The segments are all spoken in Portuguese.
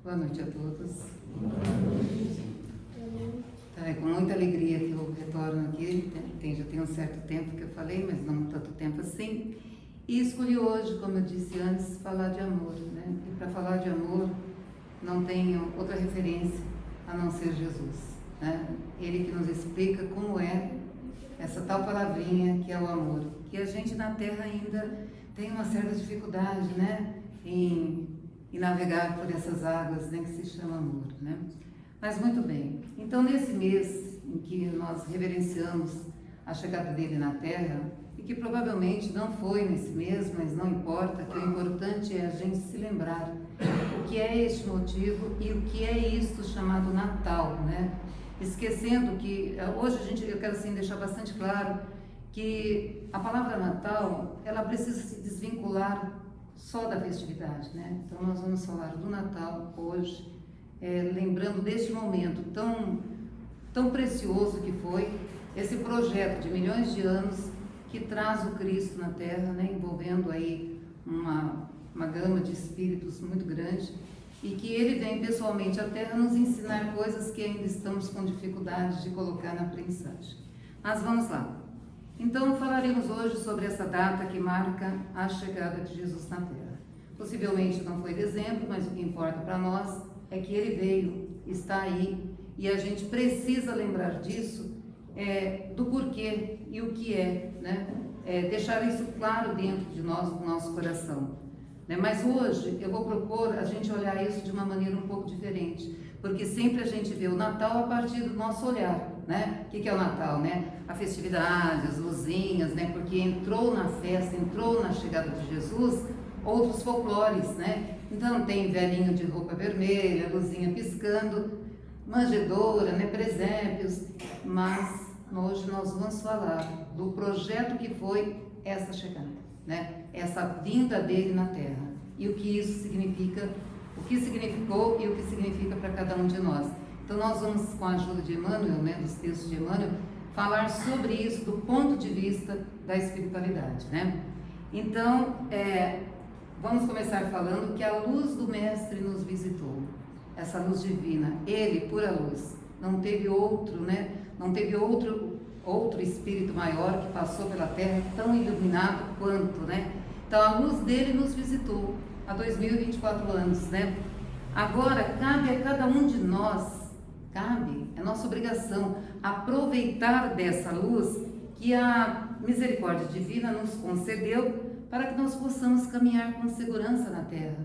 Boa noite a todos. É com muita alegria que eu retorno aqui. Já tem um certo tempo que eu falei, mas não tanto tempo assim. E escolhi hoje, como eu disse antes, falar de amor, né? E para falar de amor, não tenho outra referência a não ser Jesus, né? Ele que nos explica como é essa tal palavrinha que é o amor, que a gente na Terra ainda tem uma certa dificuldade, né? Em navegar por essas águas, né, que se chama amor, né? Mas muito bem, então nesse mês em que nós reverenciamos a chegada dele na Terra, e que provavelmente não foi nesse mês, mas não importa, que o importante é a gente se lembrar o que é este motivo e o que é isto chamado Natal, né? Esquecendo que hoje eu quero assim deixar bastante claro que a palavra Natal, ela precisa se desvincular só da festividade, né? Então nós vamos falar do Natal hoje, lembrando deste momento tão precioso que foi esse projeto de milhões de anos que traz o Cristo na Terra, né? Envolvendo aí uma gama de espíritos muito grande, e que ele vem pessoalmente à Terra nos ensinar coisas que ainda estamos com dificuldade de colocar na aprendizagem. Mas vamos lá. Então falaremos hoje sobre essa data que marca a chegada de Jesus na Terra. Possivelmente não foi dezembro, mas o que importa para nós é que ele veio, está aí, e a gente precisa lembrar disso, do porquê e o que é, né? Deixar isso claro dentro de nós, do nosso coração. Né? Mas hoje eu vou propor a gente olhar isso de uma maneira um pouco diferente, porque sempre a gente vê o Natal a partir do nosso olhar, né? O que é o Natal, né? A festividade, as luzinhas, né? Porque entrou na festa, entrou na chegada de Jesus outros folclores, né? Então tem velhinho de roupa vermelha, luzinha piscando, manjedoura, né? Presépios, mas hoje nós vamos falar do projeto que foi essa chegada, né? Essa vinda dele na Terra e o que isso significa, o que significou e o que significa para cada um de nós. Então nós vamos, com a ajuda de Emmanuel, né, dos textos de Emmanuel, falar sobre isso do ponto de vista da espiritualidade, né? Então, vamos começar falando que a luz do Mestre nos visitou, essa luz divina, ele, pura luz, não teve outro, né? Não teve outro espírito maior que passou pela Terra tão iluminado quanto, né? Então a luz dele nos visitou há 2024 anos, né? Agora cabe a cada um de nós, é nossa obrigação aproveitar dessa luz que a misericórdia divina nos concedeu para que nós possamos caminhar com segurança na Terra.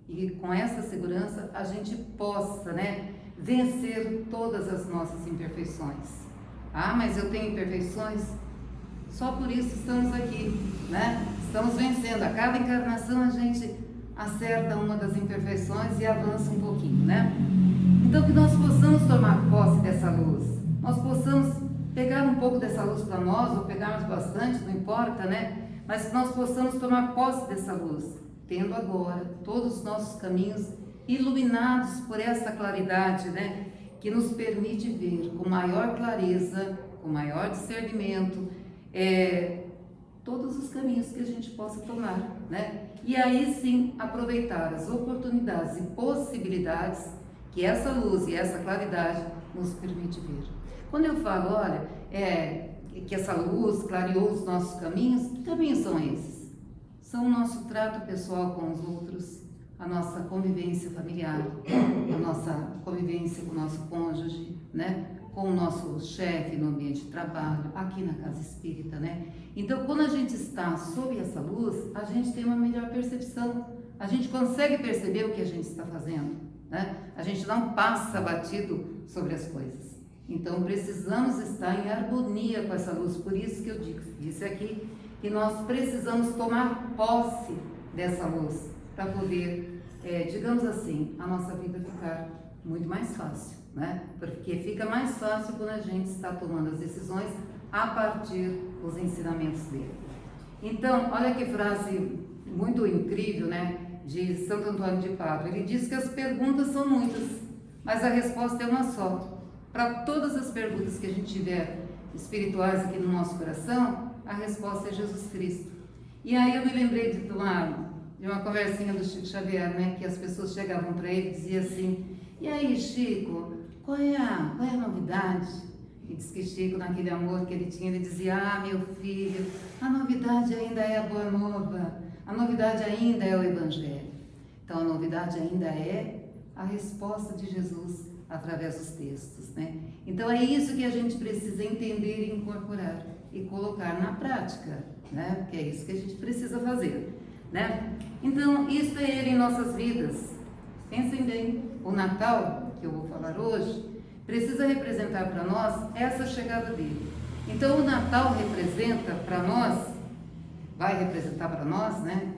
E com essa segurança a gente possa, né, vencer todas as nossas imperfeições. Ah, mas eu tenho imperfeições? Só por isso estamos aqui, né? Estamos vencendo. A cada encarnação a gente acerta uma das imperfeições e avança um pouquinho, né? Então que nós possamos tomar posse dessa luz, nós possamos pegar um pouco dessa luz para nós, ou pegarmos bastante, não importa, né? Mas que nós possamos tomar posse dessa luz, tendo agora todos os nossos caminhos iluminados por essa claridade, né? Que nos permite ver com maior clareza, com maior discernimento, todos os caminhos que a gente possa tomar, né? E aí sim aproveitar as oportunidades e possibilidades que essa luz e essa claridade nos permite ver. Quando eu falo, olha, que essa luz clareou os nossos caminhos, que caminhos são esses? São o nosso trato pessoal com os outros, a nossa convivência familiar, a nossa convivência com o nosso cônjuge, né? Com o nosso chefe no ambiente de trabalho, aqui na casa espírita, né? Então, quando a gente está sob essa luz, a gente tem uma melhor percepção, a gente consegue perceber o que a gente está fazendo, né? A gente não passa batido sobre as coisas. Então, precisamos estar em harmonia com essa luz, por isso que eu disse aqui, que nós precisamos tomar posse dessa luz, para poder, digamos assim, a nossa vida ficar muito mais fácil, né? Porque fica mais fácil quando a gente está tomando as decisões a partir dos ensinamentos dele. Então, olha que frase muito incrível, né? De Santo Antônio de Pádua. Ele diz que as perguntas são muitas, mas a resposta é uma só. Para todas as perguntas que a gente tiver espirituais aqui no nosso coração, a resposta é Jesus Cristo. E aí eu me lembrei de de uma conversinha do Chico Xavier, né? Que as pessoas chegavam para ele e diziam assim: e aí, Chico, qual é a novidade? E diz que Chico, naquele amor que ele tinha, ele dizia: ah, meu filho, a novidade ainda é a boa nova, a novidade ainda é o Evangelho. Então, a novidade ainda é a resposta de Jesus através dos textos, né? Então, é isso que a gente precisa entender e incorporar e colocar na prática, né? Porque é isso que a gente precisa fazer, né? Então, isso é Ele em nossas vidas. Pensem bem, o Natal, que eu vou falar hoje, precisa representar para nós essa chegada dele. Então, o Natal representa para nós, vai representar para nós, né?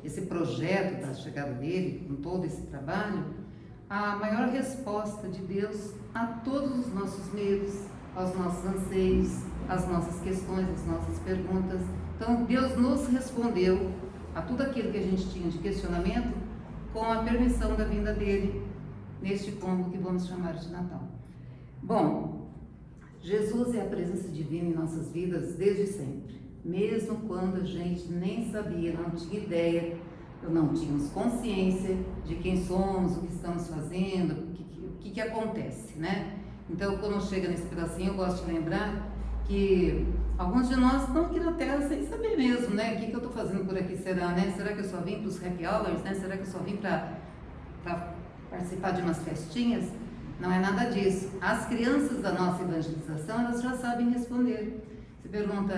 Esse projeto da chegada dele, com todo esse trabalho, a maior resposta de Deus a todos os nossos medos, aos nossos anseios, às nossas questões, às nossas perguntas. Então, Deus nos respondeu a tudo aquilo que a gente tinha de questionamento com a permissão da vinda dele neste combo que vamos chamar de Natal. Bom, Jesus é a presença divina em nossas vidas desde sempre, mesmo quando a gente nem sabia, não tinha ideia, não tínhamos consciência de quem somos, o que estamos fazendo, o que acontece, né? Então, quando chega nesse pedacinho, eu gosto de lembrar que alguns de nós estão aqui na Terra sem saber mesmo, né? O que eu estou fazendo por aqui, será, né? Será que eu só vim para os happy hours, né? Será que eu só vim para participar de umas festinhas? Não é nada disso. As crianças da nossa evangelização, elas já sabem responder. Você pergunta,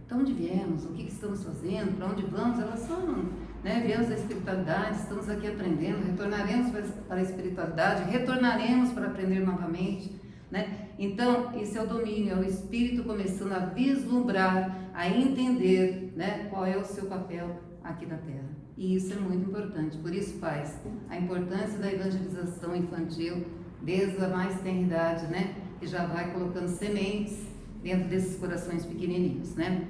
de onde viemos, o que estamos fazendo, para onde vamos? Elas falam, né? Viemos da espiritualidade, estamos aqui aprendendo, retornaremos para a espiritualidade, retornaremos para aprender novamente, né? Então, esse é o domínio, é o Espírito começando a vislumbrar, a entender, né, qual é o seu papel aqui na Terra. E isso é muito importante. Por isso, pais, a importância da evangelização infantil desde a mais tenra idade, né, que já vai colocando sementes dentro desses corações pequenininhos, né?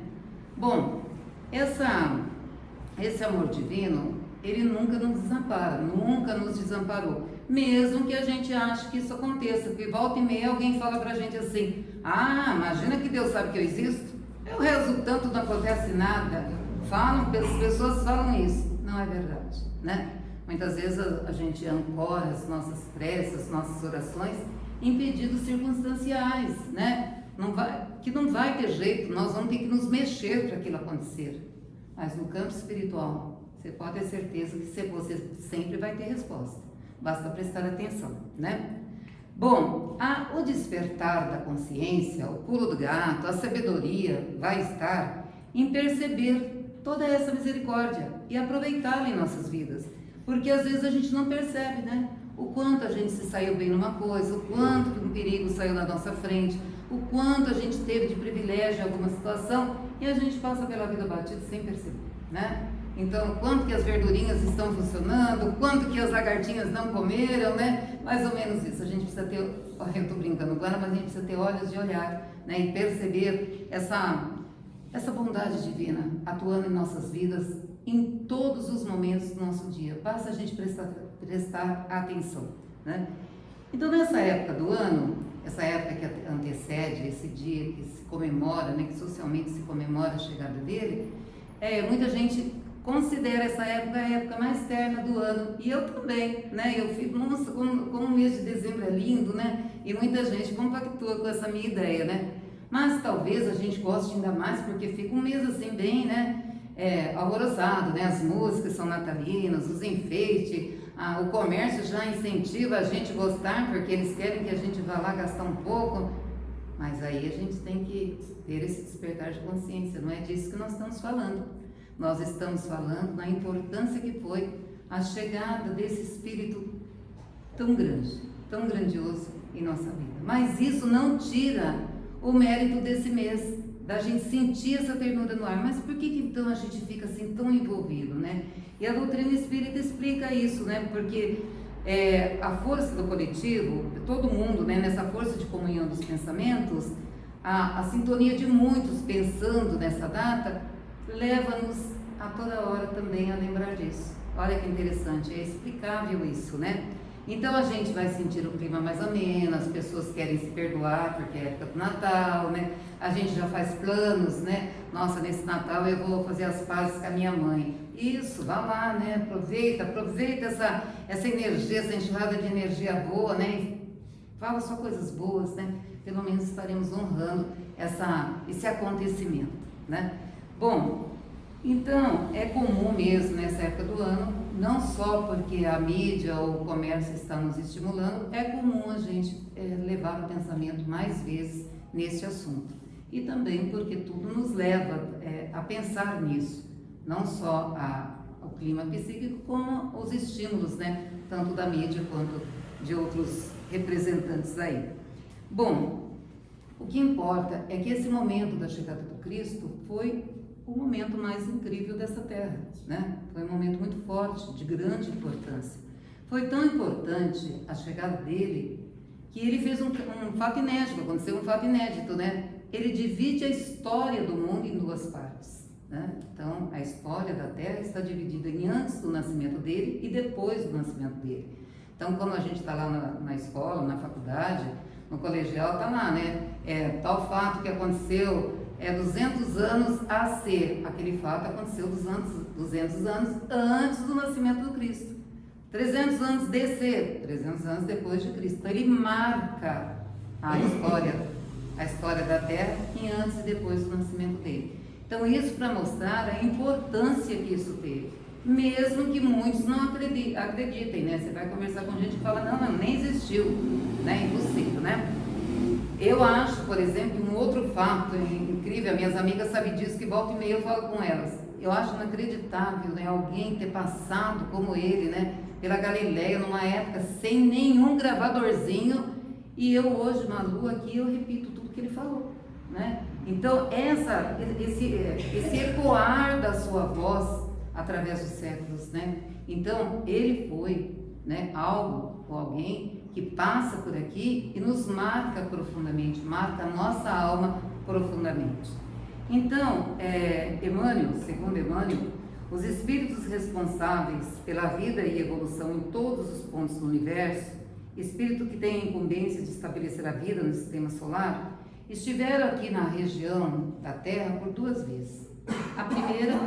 Bom, esse amor divino, ele nunca nos desampara, nunca nos desamparou. Mesmo que a gente ache que isso aconteça, porque volta e meia alguém fala pra gente assim: ah, imagina que Deus sabe que eu existo? Eu rezo tanto, não acontece nada. As pessoas falam isso. Não é verdade, né? Muitas vezes a gente ancora as nossas preces, as nossas orações em pedidos circunstanciais, né? Não vai ter jeito, nós vamos ter que nos mexer para aquilo acontecer. Mas no campo espiritual, você pode ter certeza que você sempre vai ter resposta. Basta prestar atenção, né? Bom, o despertar da consciência, o pulo do gato, a sabedoria vai estar em perceber toda essa misericórdia e aproveitá-la em nossas vidas. Porque às vezes a gente não percebe, né? O quanto a gente se saiu bem numa coisa, o quanto que um perigo saiu na nossa frente, o quanto a gente teve de privilégio em alguma situação e a gente passa pela vida batida sem perceber, né? Então, quanto que as verdurinhas estão funcionando, quanto que as lagartinhas não comeram, né? Mais ou menos isso. A gente precisa ter, eu estou brincando agora, mas a gente precisa ter olhos de olhar, né? E perceber essa bondade divina atuando em nossas vidas em todos os momentos do nosso dia. Basta a gente prestar atenção, né? Então, nessa época do ano, essa época que antecede esse dia que se comemora, né? Que socialmente se comemora a chegada dele, muita gente considera essa época a época mais terna do ano, e eu também, né? Eu fico, nossa, como o mês de dezembro é lindo, né? E muita gente compactua com essa minha ideia, né? Mas talvez a gente goste ainda mais porque fica um mês assim bem, né? Alvoroçado, né? As músicas são natalinas, os enfeites, o comércio já incentiva a gente a gostar porque eles querem que a gente vá lá gastar um pouco. Mas aí a gente tem que ter esse despertar de consciência, não é disso que nós estamos falando. Nós estamos falando na importância que foi a chegada desse Espírito tão grande, tão grandioso em nossa vida. Mas isso não tira o mérito desse mês, da gente sentir essa ternura no ar. Mas por que então a gente fica assim tão envolvido, né? E a doutrina espírita explica isso, né? Porque a força do coletivo, todo mundo, né? Nessa força de comunhão dos pensamentos, a sintonia de muitos pensando nessa data, leva-nos a toda hora também a lembrar disso. Olha que interessante, é explicável isso, né? Então a gente vai sentir o clima mais ameno, as pessoas querem se perdoar porque é época do Natal, né? A gente já faz planos, né? Nossa, nesse Natal eu vou fazer as pazes com a minha mãe. Isso, vá lá, né? Aproveita essa energia, essa enxurrada de energia boa, né? Fala só coisas boas, né? Pelo menos estaremos honrando esse acontecimento, né? Bom, então é comum mesmo nessa época do ano, não só porque a mídia ou o comércio está nos estimulando, é comum a gente levar o pensamento mais vezes nesse assunto. E também porque tudo nos leva a pensar nisso, não só o clima psíquico, como os estímulos, né? Tanto da mídia quanto de outros representantes aí. Bom, o que importa é que esse momento da chegada do Cristo foi o momento mais incrível dessa terra, né? Foi um momento muito forte, de grande importância. Foi tão importante a chegada dele que ele fez um fato inédito, aconteceu um fato inédito, né? Ele divide a história do mundo em duas partes, né? Então, a história da terra está dividida em antes do nascimento dele e depois do nascimento dele. Então, quando a gente está lá na escola, na faculdade, no colegial, está lá, né? Tal fato que aconteceu 200 anos a ser. Aquele fato aconteceu 200 anos antes do nascimento do Cristo. 300 anos de ser, 300 anos depois de Cristo. Então, ele marca a história da Terra em antes e depois do nascimento dele. Então, isso para mostrar a importância que isso teve. Mesmo que muitos não acreditem, né? Você vai conversar com gente que fala, não, nem existiu, né? Impossível, né? Eu acho, por exemplo, um outro fato incrível, minhas amigas sabem disso, que volta e meia eu falo com elas. Eu acho inacreditável, né, alguém ter passado como ele, né, pela Galileia, numa época sem nenhum gravadorzinho, e eu hoje, Malu, aqui, eu repito tudo que ele falou, né? Então, esse ecoar da sua voz através dos séculos, né? Então, ele foi, né, algo ou alguém que passa por aqui e nos marca profundamente, marca a nossa alma profundamente. Então, Emmanuel, segundo Emmanuel, os espíritos responsáveis pela vida e evolução em todos os pontos do universo, espírito que tem a incumbência de estabelecer a vida no sistema solar, estiveram aqui na região da Terra por 2 vezes. A primeira,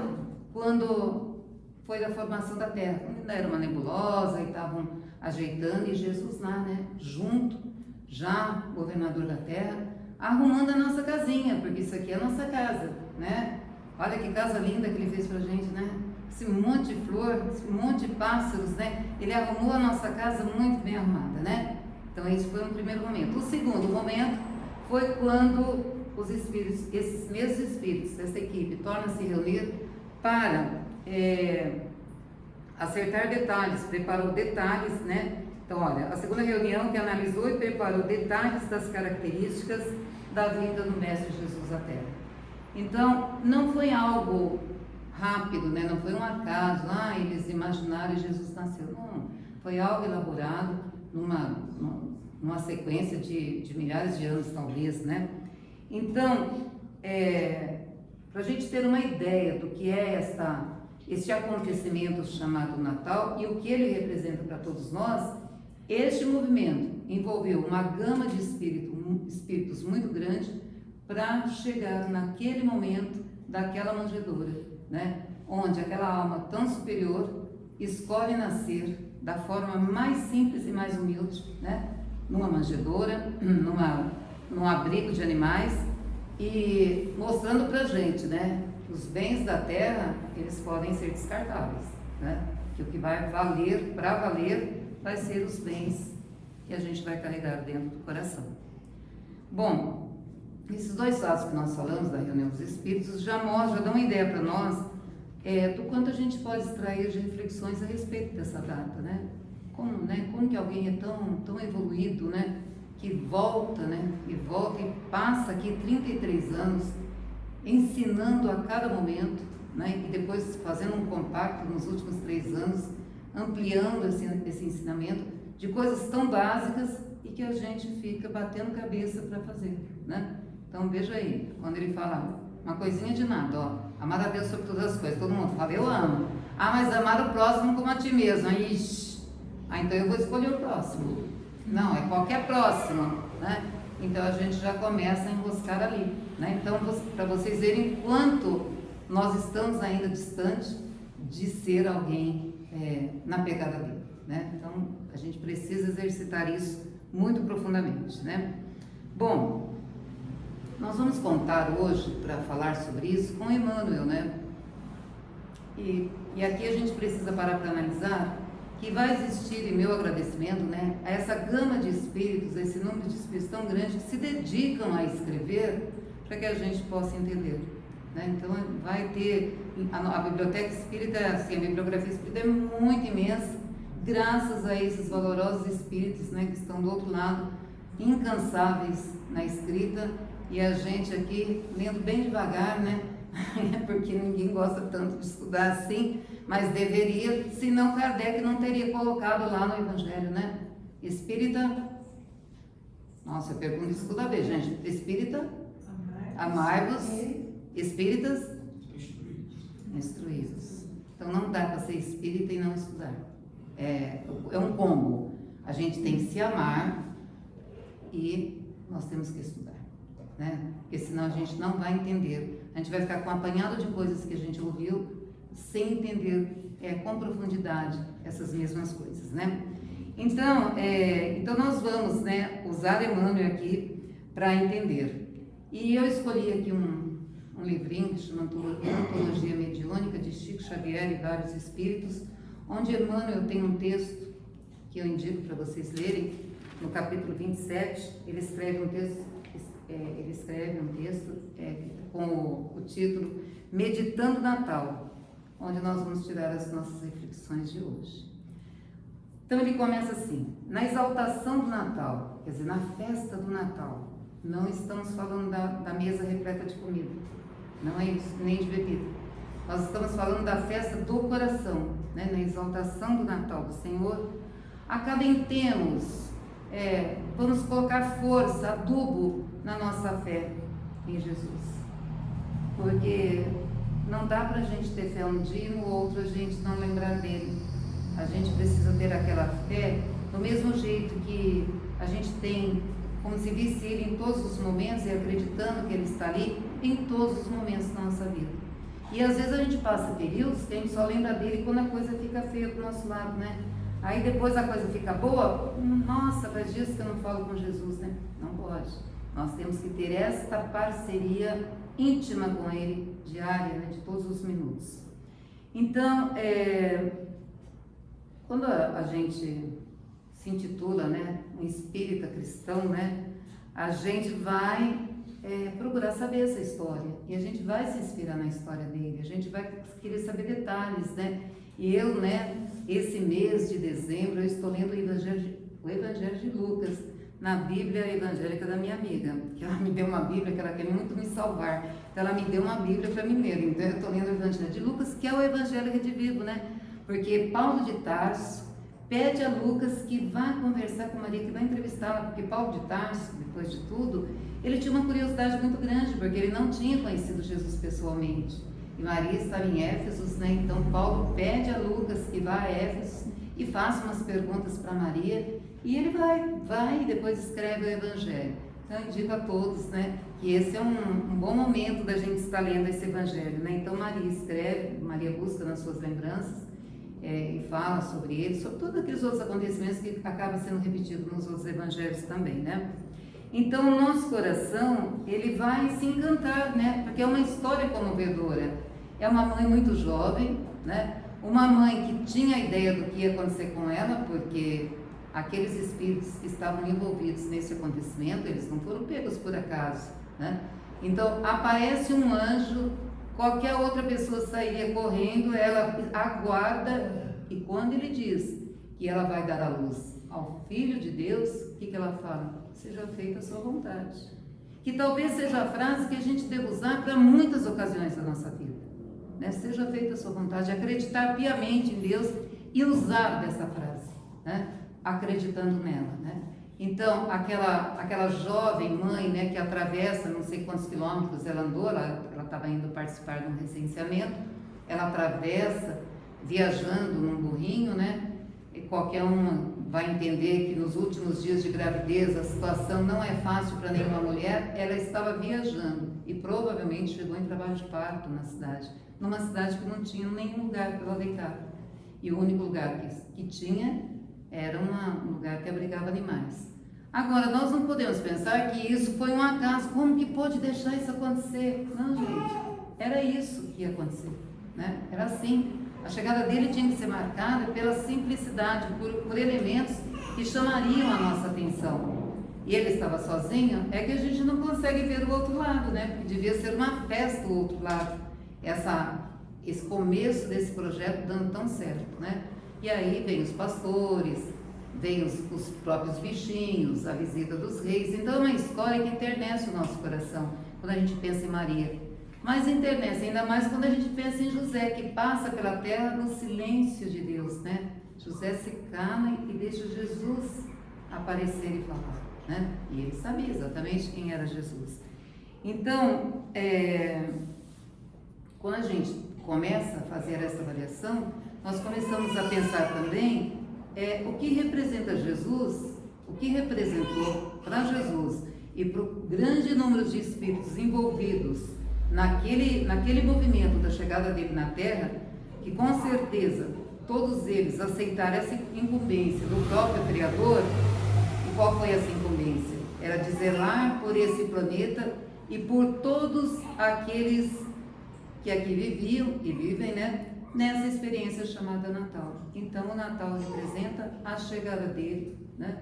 quando foi da formação da Terra, quando ainda era uma nebulosa e estavam ajeitando, e Jesus lá, né, junto, já governador da Terra, arrumando a nossa casinha, porque isso aqui é a nossa casa, né? Olha que casa linda que ele fez pra gente, né? Esse monte de flor, esse monte de pássaros, né? Ele arrumou a nossa casa muito bem arrumada, né? Então esse foi um primeiro momento. O segundo momento foi quando os espíritos, esses mesmos espíritos, essa equipe, torna a se reunir para acertar detalhes, preparou detalhes, né? Então, olha, a segunda reunião que analisou e preparou detalhes das características da vinda do Mestre Jesus à Terra. Então, não foi algo rápido, né? Não foi um acaso, eles imaginaram e Jesus nasceu. Não, foi algo elaborado numa sequência de milhares de anos, talvez, né? Então, para a gente ter uma ideia do que é este acontecimento chamado Natal e o que ele representa para todos nós, este movimento envolveu uma gama de espíritos muito grande para chegar naquele momento daquela manjedoura, né? Onde aquela alma tão superior escolhe nascer da forma mais simples e mais humilde, né? Numa manjedoura, num abrigo de animais, e mostrando para a gente, né? Os bens da terra, eles podem ser descartáveis, né? Que o que vai valer, para valer, vai ser os bens que a gente vai carregar dentro do coração. Bom, esses 2 fatos que nós falamos da reunião dos espíritos já dão uma ideia para nós do quanto a gente pode extrair de reflexões a respeito dessa data, né? Como que alguém é tão evoluído, né? Que volta, né? E volta e passa aqui 33 anos ensinando a cada momento, né? E depois fazendo um compacto nos últimos 3 anos, ampliando esse ensinamento de coisas tão básicas e que a gente fica batendo cabeça para fazer, né? Então veja aí, quando ele fala uma coisinha de nada, ó, amar a Deus sobre todas as coisas, todo mundo fala, eu amo. Mas amar o próximo como a ti mesmo, ixi, então eu vou escolher o próximo. Não, é qualquer próximo, né? Então a gente já começa a enroscar ali, né? Então, para vocês verem quanto nós estamos ainda distante de ser alguém na pegada dele, né? Então a gente precisa exercitar isso muito profundamente, né? Bom, nós vamos contar hoje, para falar sobre isso, com Emmanuel, né? E aqui a gente precisa parar para analisar que vai existir, em meu agradecimento, né, a essa gama de espíritos, esse número de espíritos tão grande que se dedicam a escrever para que a gente possa entender, né? Então vai ter a biblioteca espírita, assim, a bibliografia espírita é muito imensa, graças a esses valorosos espíritos, né, que estão do outro lado, incansáveis na escrita, e a gente aqui lendo bem devagar, né? Porque ninguém gosta tanto de estudar assim, mas deveria, senão Kardec não teria colocado lá no Evangelho, né? Espírita, nossa, eu pergunto isso toda vez, gente. Espírita, amai-vos, espíritas, instruídos. Então não dá para ser espírita e não estudar. É um combo. A gente tem que se amar e nós temos que estudar, né? Porque senão a gente não vai entender. A gente vai ficar com um apanhado de coisas que a gente ouviu sem entender com profundidade essas mesmas coisas, né? Então nós vamos, né, usar Emmanuel aqui para entender. E eu escolhi aqui um livrinho que chama Antologia Mediúnica, de Chico Xavier e vários espíritos, onde Emmanuel tem um texto que eu indico para vocês lerem. No capítulo 27, ele escreve um texto com o título Meditando o Natal, onde nós vamos tirar as nossas reflexões de hoje. Então ele começa assim: na exaltação do Natal, quer dizer, na festa do Natal, não estamos falando da mesa repleta de comida, não é isso, nem de bebida. Nós estamos falando da festa do coração, né? Na exaltação do Natal do Senhor, acabentemos, vamos colocar força, adubo na nossa fé em Jesus, porque não dá para a gente ter fé um dia e no outro a gente não lembrar dele. A gente precisa ter aquela fé do mesmo jeito que a gente tem, como se visse ele em todos os momentos e acreditando que ele está ali em todos os momentos da nossa vida. E às vezes a gente passa períodos que a gente só lembra dele quando a coisa fica feia do nosso lado, né? Aí depois a coisa fica boa, nossa, faz dias que eu não falo com Jesus, né? Não pode. Nós temos que ter esta parceria íntima com ele, diária, né? De todos os minutos. Então, quando a gente se intitula, né, um espírita cristão, né, a gente vai procurar saber essa história, e a gente vai se inspirar na história dele, a gente vai querer saber detalhes, né? E eu, né, esse mês de dezembro, eu estou lendo o Evangelho de Lucas, na Bíblia Evangélica da minha amiga, que ela me deu uma Bíblia, que ela quer muito me salvar, então ela me deu uma Bíblia para mim ler. Então eu estou lendo o Evangelho de Lucas, que é o Evangelho redivivo, né? Porque Paulo de Tarso pede a Lucas que vá conversar com Maria, que vai entrevistá-la, porque Paulo de Tarso, depois de tudo, ele tinha uma curiosidade muito grande, porque ele não tinha conhecido Jesus pessoalmente. E Maria estava em Éfeso, né? Então Paulo pede a Lucas que vá a Éfeso e faça umas perguntas para Maria, e ele vai e depois escreve o Evangelho. Então eu indico a todos, né, que esse é um bom momento da gente estar lendo esse Evangelho, né? Então Maria escreve, Maria busca nas suas lembranças e fala sobre ele, sobre todos aqueles outros acontecimentos que acabam sendo repetidos nos outros Evangelhos também, né? Então o nosso coração, ele vai se encantar, né? Porque é uma história comovedora. É uma mãe muito jovem, né? Uma mãe que tinha a ideia do que ia acontecer com ela, porque aqueles espíritos que estavam envolvidos nesse acontecimento, eles não foram pegos por acaso, né? Então aparece um anjo, qualquer outra pessoa sairia correndo, ela aguarda, e quando ele diz que ela vai dar a luz ao Filho de Deus, o que ela fala? Seja feita a sua vontade. Que talvez seja a frase que a gente deve usar para muitas ocasiões da nossa vida, né? Seja feita a sua vontade, acreditar piamente em Deus e usar dessa frase, né? Acreditando nela, né? Então, aquela jovem mãe, né, que atravessa não sei quantos quilômetros ela andou, ela estava indo participar de um recenseamento, ela atravessa viajando num burrinho, né? e qualquer uma vai entender que nos últimos dias de gravidez a situação não é fácil para nenhuma mulher. Ela estava viajando e provavelmente chegou em trabalho de parto na cidade, numa cidade que não tinha nenhum lugar para ela deitar. E o único lugar que tinha era um lugar que abrigava animais. Agora, nós não podemos pensar que isso foi um acaso. Como que pôde deixar isso acontecer? Não, gente, era isso que ia acontecer, né? Era assim. A chegada dele tinha que ser marcada pela simplicidade, por elementos que chamariam a nossa atenção. E ele estava sozinho, é que a gente não consegue ver o outro lado, né? Porque devia ser uma festa o outro lado. Esse começo desse projeto dando tão certo, né? E aí vem os pastores, vem os próprios bichinhos, a visita dos reis. Então é uma história que enternece o nosso coração quando a gente pensa em Maria. Mas enternece ainda mais quando a gente pensa em José, que passa pela terra no silêncio de Deus, né? José se cala e deixa Jesus aparecer e falar, né? E ele sabia exatamente quem era Jesus. Então, quando a gente começa a fazer essa avaliação, nós começamos a pensar também o que representa Jesus, o que representou para Jesus e para o grande número de espíritos envolvidos naquele movimento da chegada dele na Terra, que com certeza todos eles aceitaram essa incumbência do próprio Criador. E qual foi essa incumbência? Era de zelar por esse planeta e por todos aqueles que aqui viviam e vivem, né, nessa experiência chamada Natal. Então o Natal representa a chegada dele, né,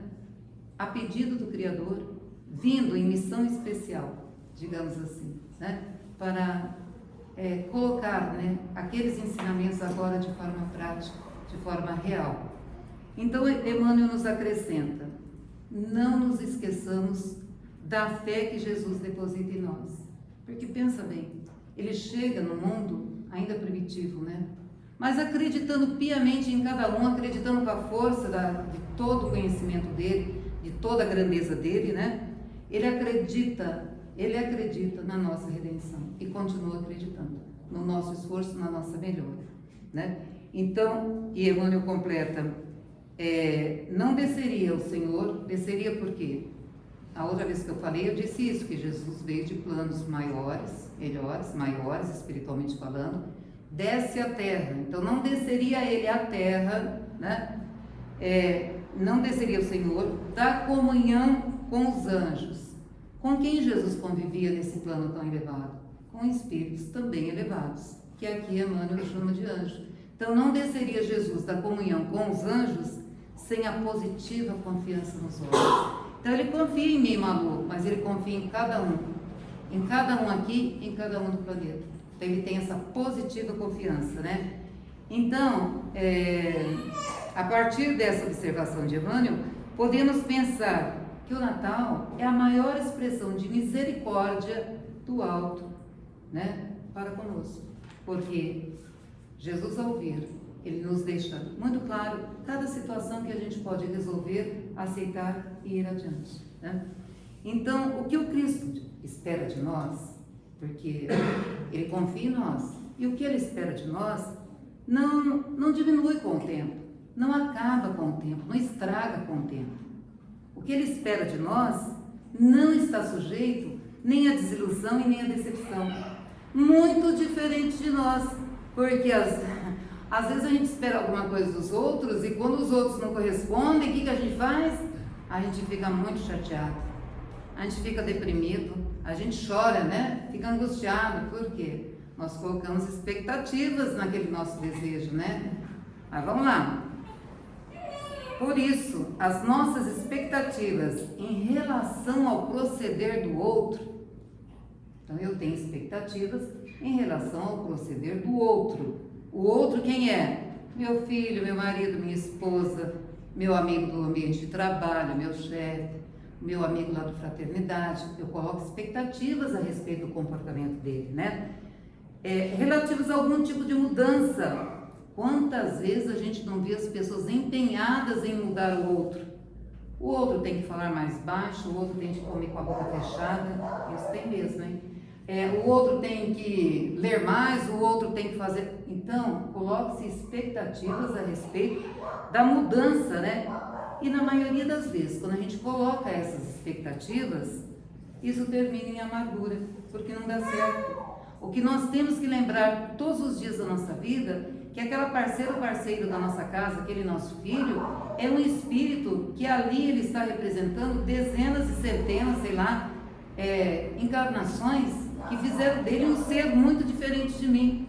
a pedido do Criador, vindo em missão especial, digamos assim, né, para colocar, né, aqueles ensinamentos agora de forma prática, de forma real. Então Emmanuel nos acrescenta: não nos esqueçamos da fé que Jesus deposita em nós. Porque pensa bem, ele chega no mundo ainda primitivo, né? Mas acreditando piamente em cada um, acreditando com a força de todo o conhecimento dele, de toda a grandeza dele, né? Ele acredita na nossa redenção e continua acreditando no nosso esforço, na nossa melhora, né? Então, e Emmanuel completa: não desceria o Senhor, desceria por quê? A outra vez que eu falei, eu disse isso, que Jesus veio de planos maiores, melhores, maiores, espiritualmente falando, desce à terra. Então não desceria ele à terra, né? Não desceria o Senhor da comunhão com os anjos. Com quem Jesus convivia nesse plano tão elevado? Com espíritos também elevados, que aqui Emmanuel chama de anjo. Então não desceria Jesus da comunhão com os anjos sem a positiva confiança nos homens. Então ele confia em mim, Malu, mas ele confia em cada um aqui, em cada um do planeta. Então ele tem essa positiva confiança, né? Então, a partir dessa observação de Emmanuel, podemos pensar que o Natal é a maior expressão de misericórdia do alto, né, para conosco. Porque Jesus, ao vir, ele nos deixa muito claro cada situação que a gente pode resolver, aceitar e ir adiante, né? Então, o que o Cristo espera de nós, porque ele confia em nós, e o que ele espera de nós não diminui com o tempo, não acaba com o tempo, não estraga com o tempo. O que ele espera de nós não está sujeito nem à desilusão e nem à decepção. Muito diferente de nós, porque às vezes a gente espera alguma coisa dos outros e quando os outros não correspondem, o que a gente faz? A gente fica muito chateado, a gente fica deprimido, a gente chora, né? Fica angustiado. Por quê? Nós colocamos expectativas naquele nosso desejo, né? Mas vamos lá. Por isso, as nossas expectativas em relação ao proceder do outro, então eu tenho expectativas em relação ao proceder do outro. O outro quem é? Meu filho, meu marido, minha esposa, meu amigo do ambiente de trabalho, meu chefe, meu amigo lá do fraternidade. Eu coloco expectativas a respeito do comportamento dele, né? Relativos a algum tipo de mudança. Quantas vezes a gente não vê as pessoas empenhadas em mudar o outro? O outro tem que falar mais baixo, o outro tem que comer com a boca fechada. Isso tem mesmo, hein? o outro tem que ler mais, o outro tem que fazer. Então, coloque-se expectativas a respeito da mudança, né? E na maioria das vezes, quando a gente coloca essas expectativas, isso termina em amargura, porque não dá certo. O que nós temos que lembrar todos os dias da nossa vida, que aquela parceira ou parceiro da nossa casa, aquele nosso filho, é um espírito que ali ele está representando dezenas e centenas, sei lá, encarnações que fizeram dele um ser muito diferente de mim.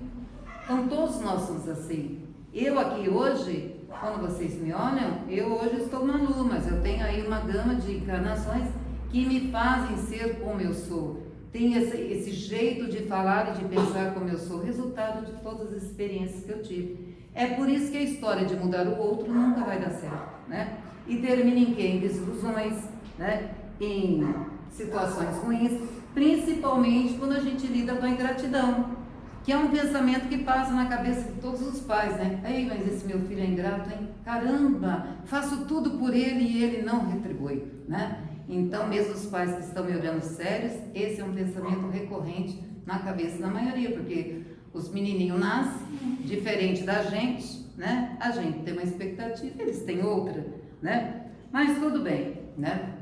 Então todos nós somos assim. Eu aqui hoje, quando vocês me olham, eu hoje estou Malu, mas eu tenho aí uma gama de encarnações que me fazem ser como eu sou. Tenho esse jeito de falar e de pensar como eu sou, resultado de todas as experiências que eu tive. É por isso que a história de mudar o outro nunca vai dar certo, né? E termina em quê? Em desilusões, né? Em situações ruins, principalmente quando a gente lida com a ingratidão, que é um pensamento que passa na cabeça de todos os pais, né? Ei, mas esse meu filho é ingrato, hein? Caramba, faço tudo por ele e ele não retribui, né? Então, mesmo os pais que estão me olhando sérios, esse é um pensamento recorrente na cabeça da maioria, porque os menininhos nascem diferente da gente, né? A gente tem uma expectativa, eles têm outra, né? Mas tudo bem, né?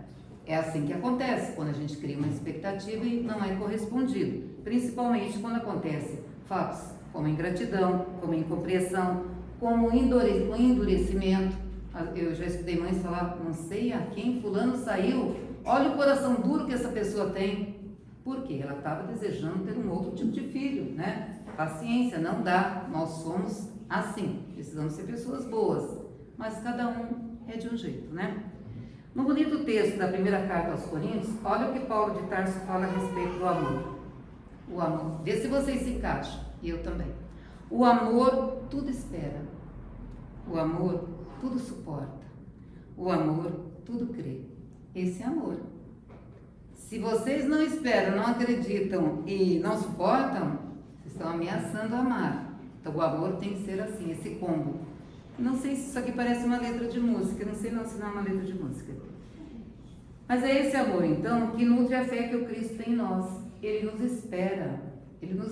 É assim que acontece, quando a gente cria uma expectativa e não é correspondido, principalmente quando acontece fatos como ingratidão, como incompreensão, como endurecimento. Eu já escutei mães falar, não sei a quem fulano saiu, olha o coração duro que essa pessoa tem. Por quê? Ela estava desejando ter um outro tipo de filho, né? Paciência, não dá, nós somos assim, precisamos ser pessoas boas, mas cada um é de um jeito, né? No bonito texto da primeira carta aos Coríntios, olha o que Paulo de Tarso fala a respeito do amor. O amor, vê se vocês se encaixam, e eu também. O amor tudo espera, o amor tudo suporta, o amor tudo crê. Esse é amor. Se vocês não esperam, não acreditam e não suportam, vocês estão ameaçando amar. Então o amor tem que ser assim, esse combo. Não sei se isso aqui parece uma letra de música, não sei não se não é uma letra de música. Mas é esse amor, então, que nutre a fé que o Cristo tem em nós. Ele nos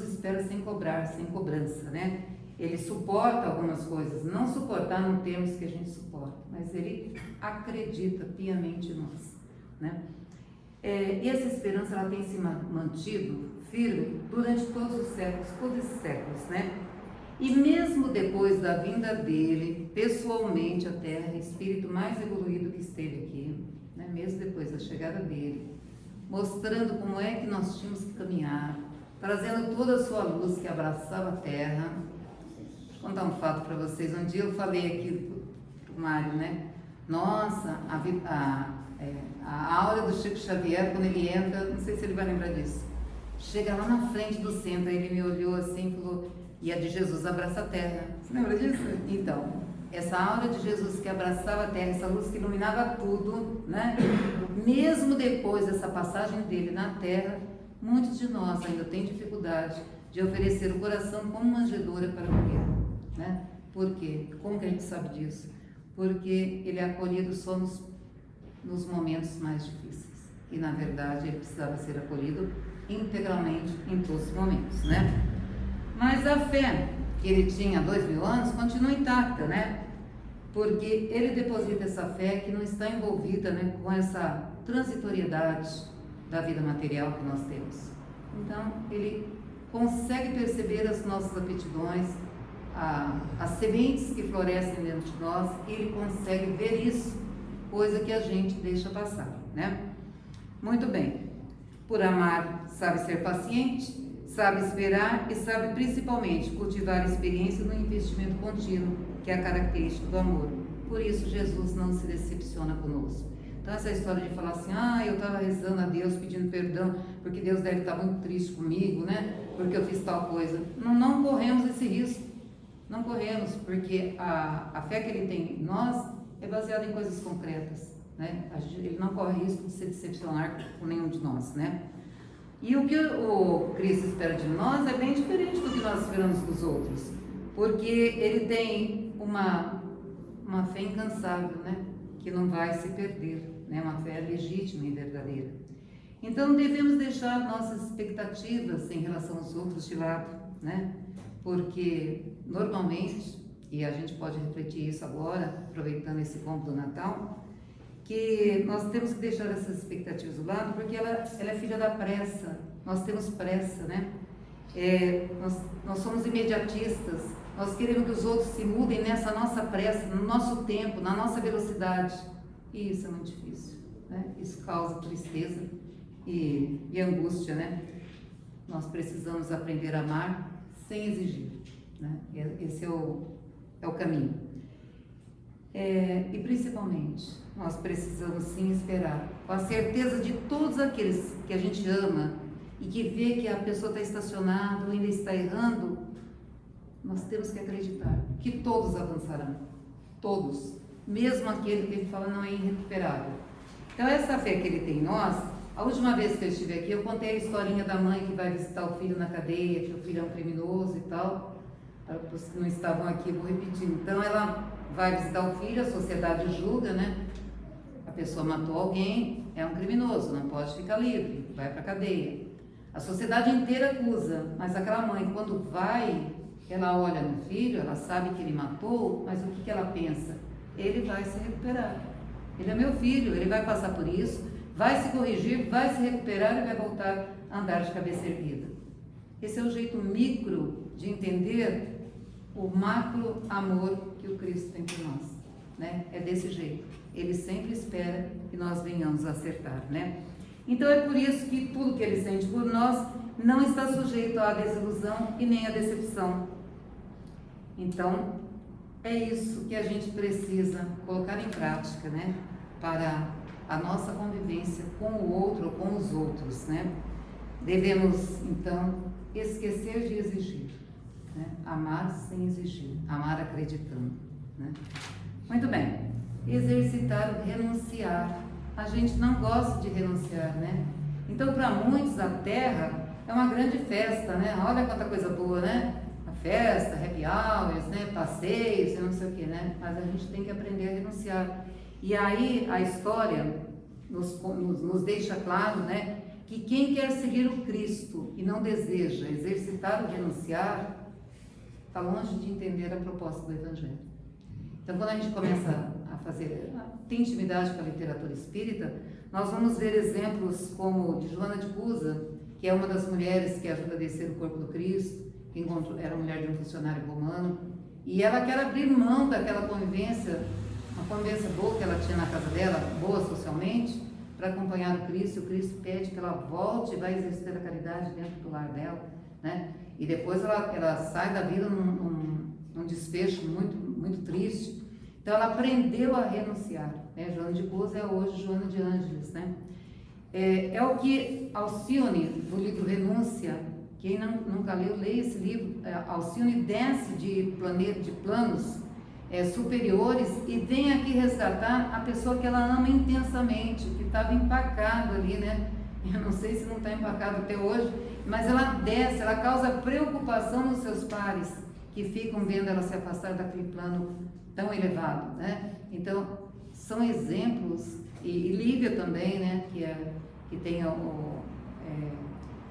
espera sem cobrar, sem cobrança, né? Ele suporta algumas coisas, não suportar não temos que a gente suporta, mas ele acredita piamente em nós, né? E essa esperança ela tem se mantido firme durante todos os séculos, todos esses séculos, né? E mesmo depois da vinda dele, pessoalmente à Terra, espírito mais evoluído que esteve aqui, né? Mesmo depois da chegada dele, mostrando como é que nós tínhamos que caminhar, trazendo toda a sua luz que abraçava a Terra. Vou contar um fato para vocês. Um dia eu falei aqui pro Mário, né? Nossa, a aura do Chico Xavier, quando ele entra, não sei se ele vai lembrar disso, chega lá na frente do centro, aí ele me olhou assim e falou, e a de Jesus abraça a terra. Você lembra disso? Então, essa aura de Jesus que abraçava a terra, essa luz que iluminava tudo, né? Mesmo depois dessa passagem dele na terra, muitos de nós ainda têm dificuldade de oferecer o coração como manjedoura para a mulher, né? Por quê? Como que a gente sabe disso? Porque ele é acolhido só nos momentos mais difíceis. E, na verdade, ele precisava ser acolhido integralmente em todos os momentos, né? Mas a fé que ele tinha há 2000 anos continua intacta, né? Porque ele deposita essa fé que não está envolvida, né, com essa transitoriedade da vida material que nós temos. Então, ele consegue perceber as nossas aptidões, as sementes que florescem dentro de nós, e ele consegue ver isso, coisa que a gente deixa passar, né? Muito bem. Por amar, sabe ser paciente, sabe esperar e sabe principalmente cultivar a experiência no investimento contínuo, que é a característica do amor. Por isso, Jesus não se decepciona conosco. Então, essa história de falar assim, eu estava rezando a Deus, pedindo perdão, porque Deus deve estar muito triste comigo, né? Porque eu fiz tal coisa. Não corremos esse risco. Não corremos, porque a fé que ele tem em nós é baseada em coisas concretas, né? Ele não corre risco de se decepcionar com nenhum de nós, né? E o que o Cristo espera de nós é bem diferente do que nós esperamos dos outros, porque ele tem uma fé incansável, né? Que não vai se perder, né? Uma fé legítima e verdadeira. Então, devemos deixar nossas expectativas em relação aos outros de lado, né? Porque, normalmente, e a gente pode refletir isso agora, aproveitando esse ponto do Natal, que nós temos que deixar essas expectativas do lado, porque ela é filha da pressa, nós temos pressa, né? Nós somos imediatistas, nós queremos que os outros se mudem nessa nossa pressa, no nosso tempo, na nossa velocidade, e isso é muito difícil, né? Isso causa tristeza e angústia, né? Nós precisamos aprender a amar sem exigir, né? Esse é o caminho. E principalmente, nós precisamos sim esperar, com a certeza de todos aqueles que a gente ama e que vê que a pessoa está estacionada ou ainda está errando, nós temos que acreditar que todos avançarão, todos, mesmo aquele que ele fala não é irrecuperável. Então essa fé que ele tem em nós, a última vez que eu estive aqui, eu contei a historinha da mãe que vai visitar o filho na cadeia, que o filho é um criminoso e tal. Para os que não estavam aqui, eu vou repetir. Então ela vai visitar o filho, a sociedade julga, né? A pessoa matou alguém, é um criminoso, não pode ficar livre, vai para a cadeia. A sociedade inteira acusa, mas aquela mãe, quando vai, ela olha no filho, ela sabe que ele matou, mas o que ela pensa? Ele vai se recuperar. Ele é meu filho, ele vai passar por isso, vai se corrigir, vai se recuperar e vai voltar a andar de cabeça erguida. Esse é o jeito micro de entender o macro amor que o Cristo tem por nós, né? É desse jeito. Ele sempre espera que nós venhamos a acertar, né? Então é por isso que tudo que ele sente por nós não está sujeito à desilusão e nem à decepção. Então é isso que a gente precisa colocar em prática, né? Para a nossa convivência com o outro ou com os outros, né? Devemos então esquecer de exigir, né? Amar sem exigir, amar acreditando, né? Muito bem, exercitar o renunciar. A gente não gosta de renunciar, né? Então, para muitos, a terra é uma grande festa, né? Olha quanta coisa boa, né? A festa, happy hours, né? Passeios, não sei o que, né? Mas a gente tem que aprender a renunciar. E aí, a história nos deixa claro, né? Que quem quer seguir o Cristo e não deseja exercitar o renunciar, está longe de entender a proposta do Evangelho. Então, quando a gente começa ter intimidade com a literatura espírita, nós vamos ver exemplos como de Joana de Cusa, que é uma das mulheres que ajuda a descer o corpo do Cristo, que era mulher de um funcionário romano, e ela quer abrir mão daquela convivência, uma convivência boa que ela tinha na casa dela, boa socialmente, para acompanhar o Cristo. E o Cristo pede que ela volte e vai exercer a caridade dentro do lar dela, né? E depois ela sai da vida num desfecho muito, muito triste. Então ela aprendeu a renunciar, né? Joana de Cusa é hoje Joana de Ângeles, né? É o que Alcione, do livro Renúncia, quem nunca leu, leia esse livro. Alcione desce de planos superiores e vem aqui resgatar a pessoa que ela ama intensamente, que estava empacado ali, né? Eu não sei se não está empacado até hoje, mas ela desce, ela causa preocupação nos seus pares, que ficam vendo ela se afastar daquele plano tão elevado, né? Então, são exemplos, e Lívia também, né?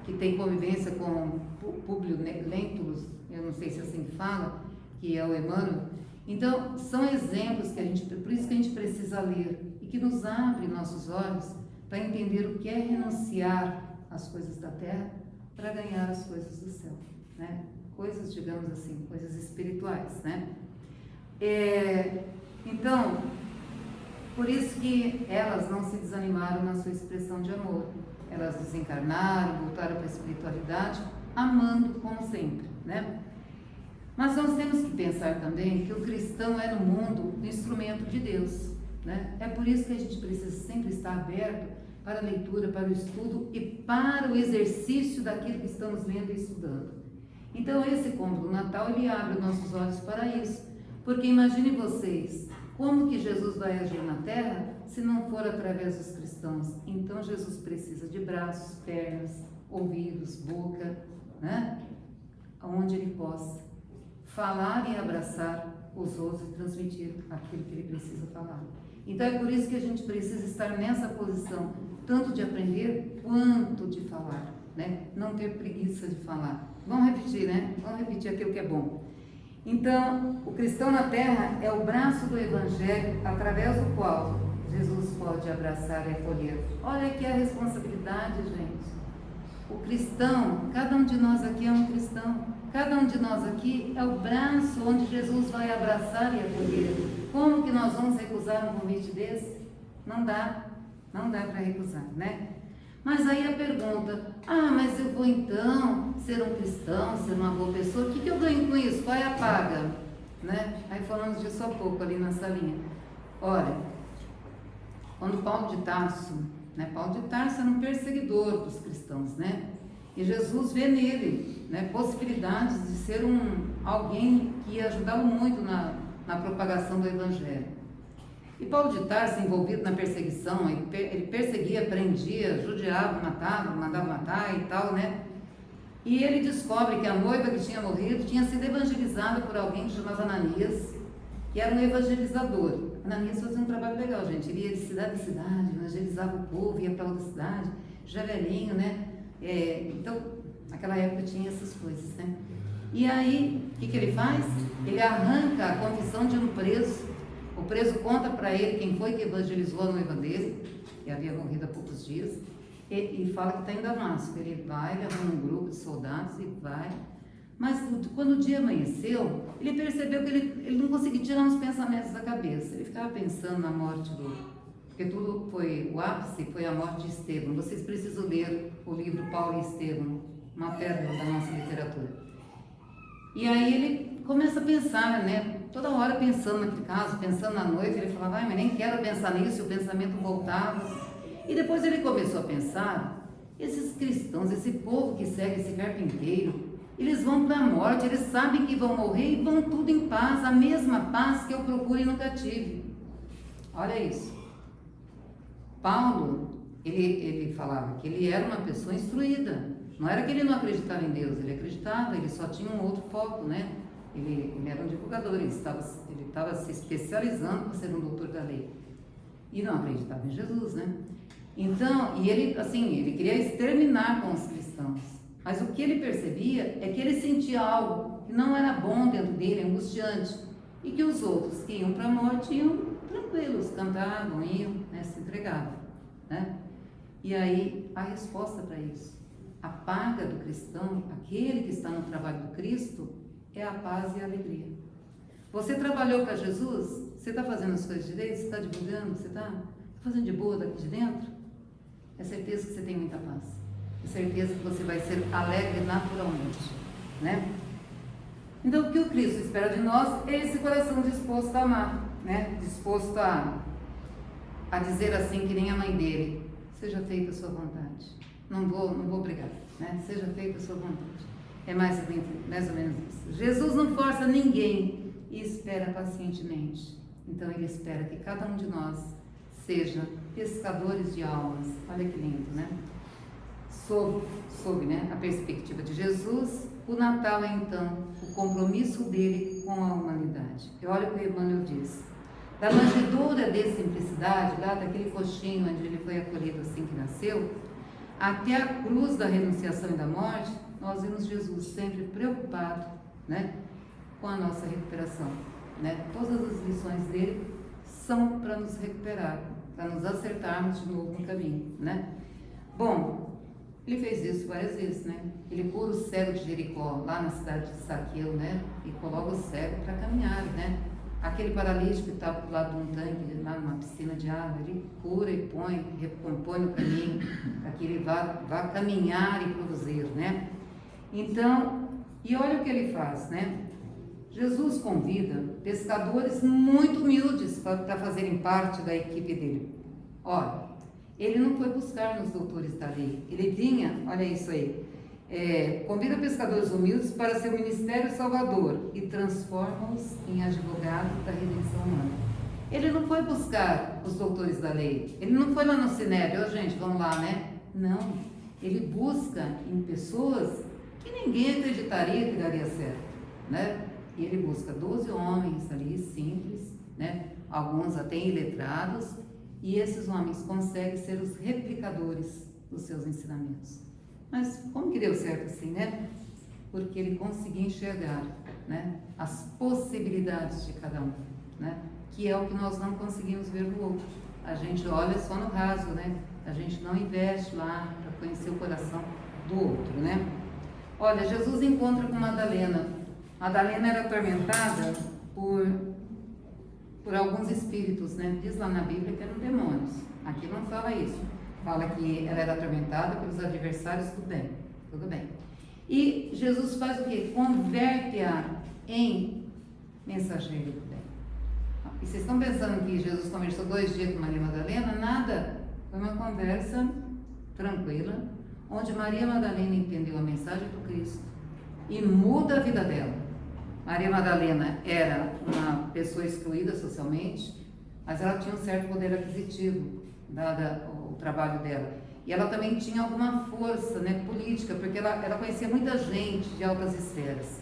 Que tem convivência com Públio Lentulus, eu não sei se assim fala, que é o Emmanuel. Então, são exemplos por isso que a gente precisa ler, e que nos abre nossos olhos para entender o que é renunciar às coisas da terra para ganhar as coisas do céu, né? Coisas, digamos assim, coisas espirituais, né? Então, por isso que elas não se desanimaram na sua expressão de amor. Elas desencarnaram, voltaram para a espiritualidade, amando como sempre, né? Mas nós temos que pensar também que o cristão é no mundo um instrumento de Deus, né? É por isso que a gente precisa sempre estar aberto para a leitura, para o estudo e para o exercício daquilo que estamos lendo e estudando. Então esse conto do Natal, ele abre os nossos olhos para isso, porque imaginem vocês, como que Jesus vai agir na Terra se não for através dos cristãos? Então Jesus precisa de braços, pernas, ouvidos, boca, né? Onde ele possa falar e abraçar os outros e transmitir aquilo que ele precisa falar. Então é por isso que a gente precisa estar nessa posição, tanto de aprender quanto de falar, né? Não ter preguiça de falar. Vamos repetir, né? Vamos repetir aquilo que é bom. Então, o cristão na terra é o braço do Evangelho através do qual Jesus pode abraçar e acolher. Olha aqui a responsabilidade, gente. O cristão, cada um de nós aqui é um cristão. Cada um de nós aqui é o braço onde Jesus vai abraçar e acolher. Como que nós vamos recusar um convite desse? Não dá para recusar, né? Mas aí a pergunta, mas eu vou então ser um cristão, ser uma boa pessoa, o que eu ganho com isso? Qual é a paga? Né? Aí falamos disso há pouco ali na salinha. Olha, quando Paulo de Tarso, né? Paulo de Tarso era um perseguidor dos cristãos, né? E Jesus vê nele, né, possibilidades de ser alguém que ia ajudá-lo muito na propagação do Evangelho. E Paulo de Tarso, envolvido na perseguição, ele perseguia, prendia, judiava, matava, mandava matar e tal, né? E ele descobre que a noiva que tinha morrido tinha sido evangelizada por alguém que chamava Ananias, que era um evangelizador. Ananias fazia um trabalho legal, gente. Ele ia de cidade em cidade, evangelizava o povo, ia para outra cidade, já velhinho, né? Então, naquela época tinha essas coisas, né? E aí, o que ele faz? Ele arranca a confissão de um preso. O preso conta para ele quem foi que evangelizou a noiva dele, que havia morrido há poucos dias, e fala que está em Damasco. Ele vai, ele arruma um grupo de soldados e vai. Mas quando o dia amanheceu, ele percebeu que ele não conseguia tirar uns pensamentos da cabeça. Ele ficava pensando na morte porque tudo foi, o ápice foi a morte de Estevão. Vocês precisam ler o livro Paulo e Estevão, uma pérola da nossa literatura. E aí ele começa a pensar, né? Toda hora pensando naquele caso, pensando na noiva. Ele falava, mas nem quero pensar nisso, e o pensamento voltava. E depois ele começou a pensar, esses cristãos, esse povo que segue esse carpinteiro, eles vão para a morte, eles sabem que vão morrer e vão tudo em paz, a mesma paz que eu procuro e nunca tive. Olha isso. Paulo, ele falava que ele era uma pessoa instruída. Não era que ele não acreditava em Deus, ele acreditava, ele só tinha um outro foco, né? Ele era um divulgador, ele estava se especializando para ser um doutor da lei. E não acreditava em Jesus, né? Então, e ele, assim, ele queria exterminar com os cristãos. Mas o que ele percebia é que ele sentia algo que não era bom dentro dele, angustiante. E que os outros que iam para a morte iam tranquilos, cantavam, iam, né, se entregavam, né? E aí, a resposta para isso, a paga do cristão, aquele que está no trabalho do Cristo, é a paz e a alegria. Você trabalhou para Jesus? Você está fazendo as coisas direito? Você está divulgando? Você está fazendo de boa daqui de dentro? É certeza que você tem muita paz. É certeza que você vai ser alegre naturalmente, né? Então, o que o Cristo espera de nós é esse coração disposto a amar, né? Disposto a dizer assim que nem a mãe dele, seja feita a sua vontade. Não vou brigar, né? Seja feita a sua vontade. É mais ou menos isso. Jesus não força ninguém e espera pacientemente. Então, ele espera que cada um de nós seja pescadores de almas. Olha que lindo, né? Sob, né, a perspectiva de Jesus, o Natal é então o compromisso dele com a humanidade. E olha o que o Emmanuel diz. Da manjedoura de simplicidade, lá daquele coxinho onde ele foi acolhido assim que nasceu, até a cruz da renunciação e da morte, nós vemos Jesus sempre preocupado, né, com a nossa recuperação, né? Todas as lições dele são para nos recuperar, para nos acertarmos de novo no caminho, né? Bom, ele fez isso várias vezes, né? Ele cura o cego de Jericó, lá na cidade de Zaqueu, né? E coloca o cego para caminhar, né? Aquele paralítico que estava do lado de um tanque, lá numa piscina de água, ele cura e recompõe o caminho, para que ele vá caminhar e produzir, né? Então, e olha o que ele faz, né? Jesus convida pescadores muito humildes para fazerem parte da equipe dele. Olha, ele não foi buscar nos doutores da lei, ele vinha, olha isso aí, convida pescadores humildes para seu ministério salvador e transforma-os em advogados da redenção humana. Ele não foi buscar os doutores da lei, ele não foi lá no Sinédrio, gente, vamos lá, né? Não, ele busca em pessoas que ninguém acreditaria que daria certo, né? E ele busca 12 homens ali, simples, né? Alguns até iletrados, e esses homens conseguem ser os replicadores dos seus ensinamentos. Mas como que deu certo assim, né? Porque ele conseguia enxergar, né, as possibilidades de cada um, né? Que é o que nós não conseguimos ver no outro. A gente olha só no raso, né? A gente não investe lá para conhecer o coração do outro, né? Olha, Jesus encontra com Madalena. Madalena era atormentada por alguns espíritos, né? Diz lá na Bíblia que eram demônios. Aqui não fala isso. Fala que ela era atormentada pelos adversários do bem. Tudo bem. E Jesus faz o quê? Converte-a em mensageiro do bem. E vocês estão pensando que Jesus conversou 2 dias com Maria Madalena? Nada. Foi uma conversa tranquila, onde Maria Madalena entendeu a mensagem do Cristo e muda a vida dela. Maria Madalena era uma pessoa excluída socialmente, mas ela tinha um certo poder aquisitivo, dado o trabalho dela. E ela também tinha alguma força, né, política, porque ela conhecia muita gente de altas esferas.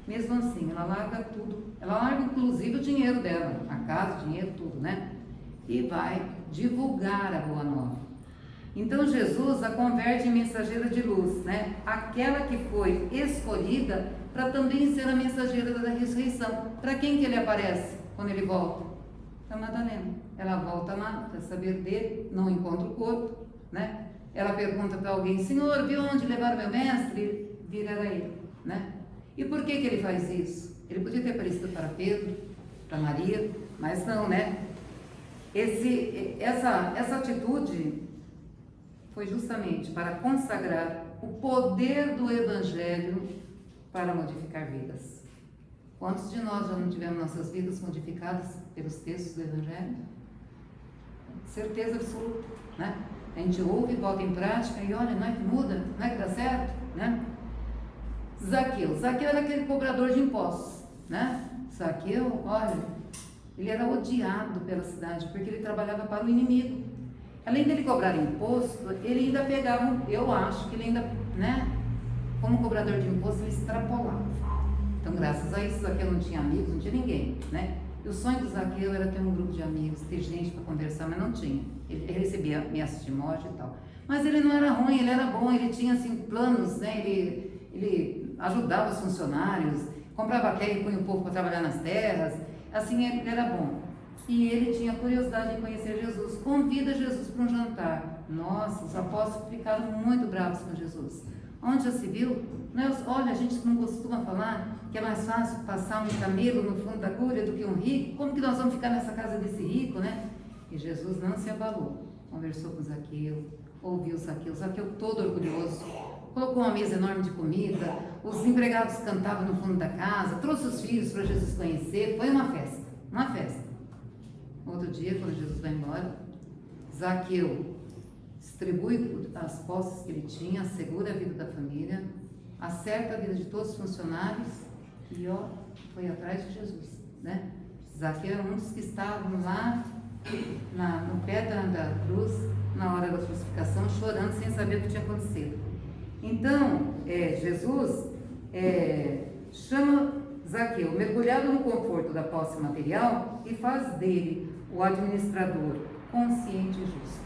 Mesmo assim, ela larga tudo. Ela larga inclusive o dinheiro dela, a casa, o dinheiro, tudo, né? E vai divulgar a boa nova. Então Jesus a converte em mensageira de luz, né? Aquela que foi escolhida para também ser a mensageira da ressurreição. Para quem que ele aparece quando ele volta? Para Madalena. Ela volta lá para saber dele, não encontra o corpo, né? Ela pergunta para alguém: Senhor, viu onde levaram meu mestre? Vira era ele, né? E por que ele faz isso? Ele podia ter aparecido para Pedro, para Maria, mas não, né? Essa atitude foi justamente para consagrar o poder do Evangelho para modificar vidas. Quantos de nós já não tivemos nossas vidas modificadas pelos textos do Evangelho? Certeza absoluta, né? A gente ouve, bota em prática e olha, não é que muda, não é que dá certo, né? Zaqueu era aquele cobrador de impostos, né? Zaqueu, olha, ele era odiado pela cidade porque ele trabalhava para o inimigo. Além dele cobrar imposto, ele ainda pegava, eu acho que ele ainda, né? Como cobrador de imposto, ele extrapolava. Então, graças a isso, Zaqueu não tinha amigos, não tinha ninguém, né? E o sonho do Zaqueu era ter um grupo de amigos, ter gente para conversar, mas não tinha. Ele recebia ameaças de morte e tal. Mas ele não era ruim, ele era bom, ele tinha, assim, planos, né? Ele ajudava os funcionários, comprava terra e punha o povo para trabalhar nas terras. Assim, ele era bom. E ele tinha curiosidade em conhecer Jesus. Convida Jesus para um jantar. Nossa, os apóstolos ficaram muito bravos com Jesus. Onde já se viu? Olha, a gente não costuma falar que é mais fácil passar um camelo no fundo da agulha do que um rico. Como que nós vamos ficar nessa casa desse rico, né? E Jesus não se abalou. Conversou com Zaqueu, ouviu Zaqueu todo orgulhoso. Colocou uma mesa enorme de comida, os empregados cantavam no fundo da casa, trouxe os filhos para Jesus conhecer. Foi uma festa, uma festa. Outro dia, quando Jesus vai embora, Zaqueu distribui as posses que ele tinha, assegura a vida da família, acerta a vida de todos os funcionários e foi atrás de Jesus, né? Zaqueu era um dos que estavam lá no pé da cruz, na hora da crucificação, chorando sem saber o que tinha acontecido. Então, Jesus chama Zaqueu, mergulhado no conforto da posse material, e faz dele o administrador consciente e justo.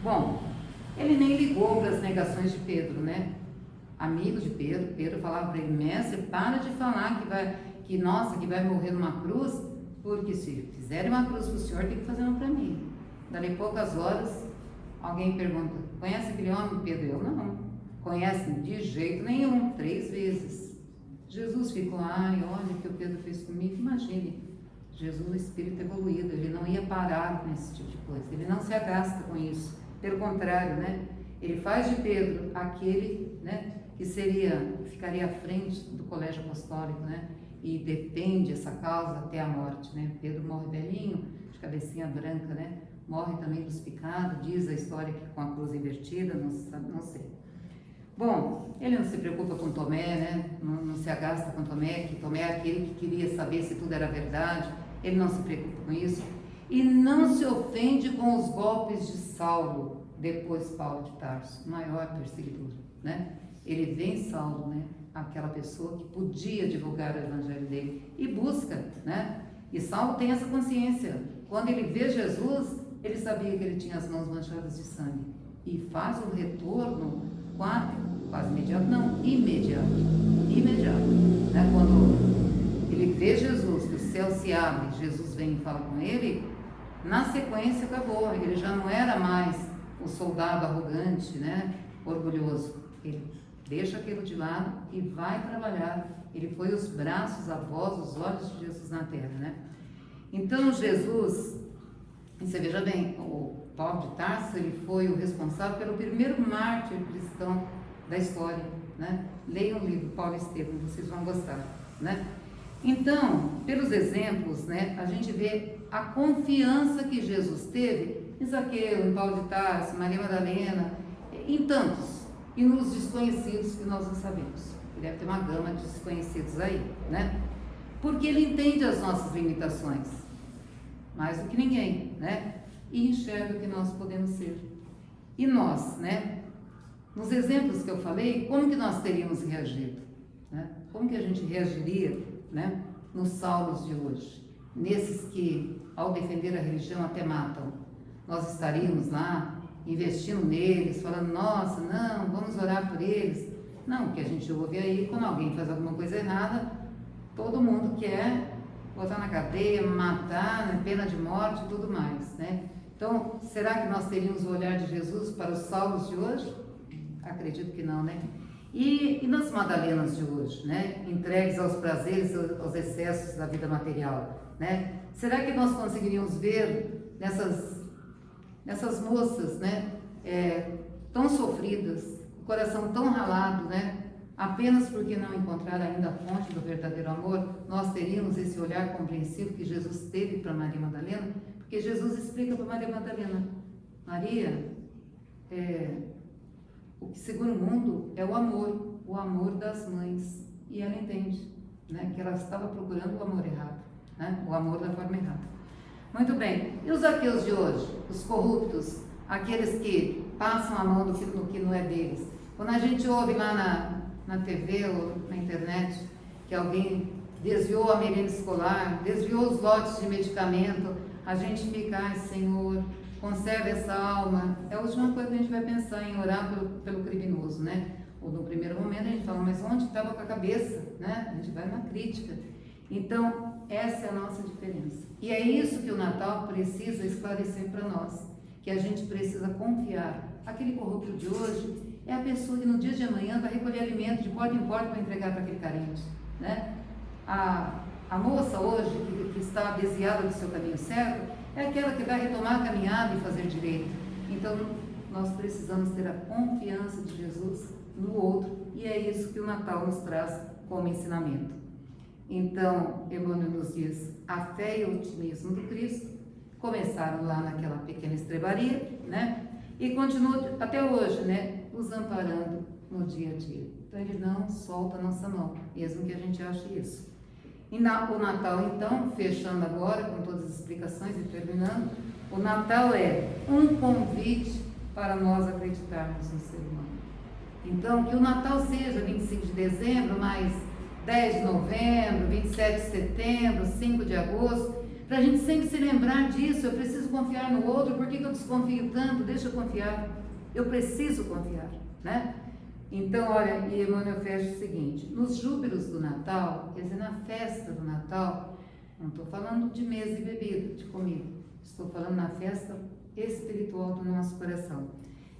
Bom, ele nem ligou para as negações de Pedro, né? Amigo de Pedro, Pedro falava para ele: mestre, para de falar que vai morrer numa cruz, porque se fizerem uma cruz para o senhor, tem que fazer uma para mim. Dali poucas horas, alguém pergunta: conhece aquele homem? Pedro: eu não. Conhece? De jeito nenhum, 3 vezes. Jesus ficou: ai, olha o que o Pedro fez comigo. Imagine, Jesus, o espírito evoluído, ele não ia parar com esse tipo de coisa, ele não se agasta com isso, pelo contrário, né? Ele faz de Pedro aquele, né, que ficaria à frente do colégio apostólico, né? E defende essa causa até a morte, né? Pedro morre velhinho, de cabecinha branca, né? Morre também crucificado, diz a história que com a cruz invertida, não sei. Bom, ele não se preocupa com Tomé, né? Não se agasta com Tomé, que Tomé é aquele que queria saber se tudo era verdade. Ele não se preocupa com isso. E não se ofende com os golpes de Saulo, depois Paulo de Tarso, maior perseguidor, né? Ele vem Saulo, né? aquela pessoa que podia divulgar o evangelho dele e busca, né? E Saulo tem essa consciência. Quando ele vê Jesus, ele sabia que ele tinha as mãos manchadas de sangue e faz um retorno quase imediato, não, imediato, né? Quando ele vê Jesus, que o céu se abre, Jesus vem e fala com ele, na sequência acabou, ele já não era mais o soldado arrogante, né? Orgulhoso, ele deixa aquilo de lado e vai trabalhar. Ele foi os braços, a voz, os olhos de Jesus na terra, né? Então Jesus, você veja bem, o Paulo de Tarso, ele foi o responsável pelo primeiro mártir cristão da história, né? Leiam o livro Paulo e Estevão, vocês vão gostar, né? Então, pelos exemplos, né, a gente vê a confiança que Jesus teve em Zaqueu, em Paulo de Tarso, Maria Madalena, em tantos, e nos desconhecidos que nós não sabemos. Deve ter uma gama de desconhecidos aí, né? Porque ele entende as nossas limitações, mais do que ninguém, né? E enxerga o que nós podemos ser. E nós, né? Nos exemplos que eu falei, como que nós teríamos reagido, né? Como que a gente reagiria, né? Nos Saulos de hoje, nesses que, ao defender a religião, até matam. Nós estaríamos lá, investindo neles, falando, nossa, não, vamos orar por eles. Não, o que a gente ouve aí, quando alguém faz alguma coisa errada, todo mundo quer botar na cadeia, matar, né, pena de morte e tudo mais, né? Então, será que nós teríamos o olhar de Jesus para os Saulos de hoje? Acredito que não, né? E nas Madalenas de hoje, né? Entregues aos prazeres, aos excessos da vida material, né? Será que nós conseguiríamos ver nessas moças, né? Tão sofridas, o coração tão ralado, né? Apenas porque não encontraram ainda a fonte do verdadeiro amor, nós teríamos esse olhar compreensivo que Jesus teve para Maria Madalena, porque Jesus explica para Maria Madalena, Maria, o que segura o mundo é o amor das mães, e ela entende, né, que ela estava procurando o amor errado, né, o amor da forma errada. Muito bem, e os Zaqueus de hoje, os corruptos, aqueles que passam a mão no que não é deles? Quando a gente ouve lá na TV ou na internet que alguém desviou a merenda escolar, desviou os lotes de medicamento, a gente fica, ai Senhor, conserve essa alma. É a última coisa que a gente vai pensar em orar pelo criminoso, né? Ou no primeiro momento a gente fala, mas onde estava com a cabeça, né? A gente vai na crítica. Então, essa é a nossa diferença. E é isso que o Natal precisa esclarecer para nós, que a gente precisa confiar. Aquele corrupto de hoje é a pessoa que no dia de amanhã vai recolher alimento de porta em porta para entregar para aquele carente, né? A moça hoje que está desviada do seu caminho certo é aquela que vai retomar a caminhada e fazer direito. Então, nós precisamos ter a confiança de Jesus no outro, e é isso que o Natal nos traz como ensinamento. Então, Emmanuel nos diz, a fé e o otimismo do Cristo começaram lá naquela pequena estrebaria, né? E continuam até hoje, né? Nos amparando no dia a dia. Então, ele não solta a nossa mão, mesmo que a gente ache isso. E o Natal, então, fechando agora com todas as explicações e terminando, o Natal é um convite para nós acreditarmos no ser humano. Então, que o Natal seja 25 de dezembro, mais 10 de novembro, 27 de setembro, 5 de agosto, para a gente sempre se lembrar disso. Eu preciso confiar no outro. Por que eu desconfio tanto? Deixa eu confiar. Eu preciso confiar, né? Então, olha, e Emmanuel fecha o seguinte, nos júbilos do Natal, quer dizer, na festa do Natal, não estou falando de mesa e bebida, de comida, estou falando na festa espiritual do nosso coração.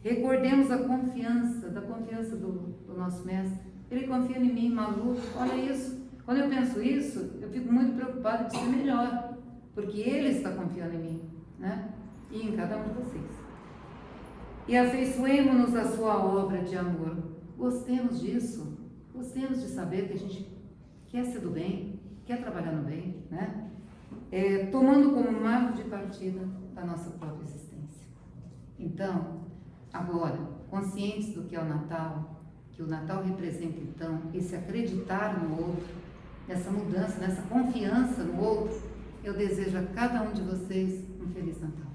Recordemos da confiança do nosso mestre. Ele confia em mim, maluco, olha isso. Quando eu penso isso, eu fico muito preocupada de ser melhor, porque ele está confiando em mim, né? E em cada um de vocês. E afeiçoemo-nos à sua obra de amor. Gostemos disso, gostemos de saber que a gente quer ser do bem, quer trabalhar no bem, né? Tomando como marco de partida da nossa própria existência. Então, agora, conscientes do que é o Natal, que o Natal representa, então, esse acreditar no outro, nessa mudança, nessa confiança no outro, eu desejo a cada um de vocês um Feliz Natal.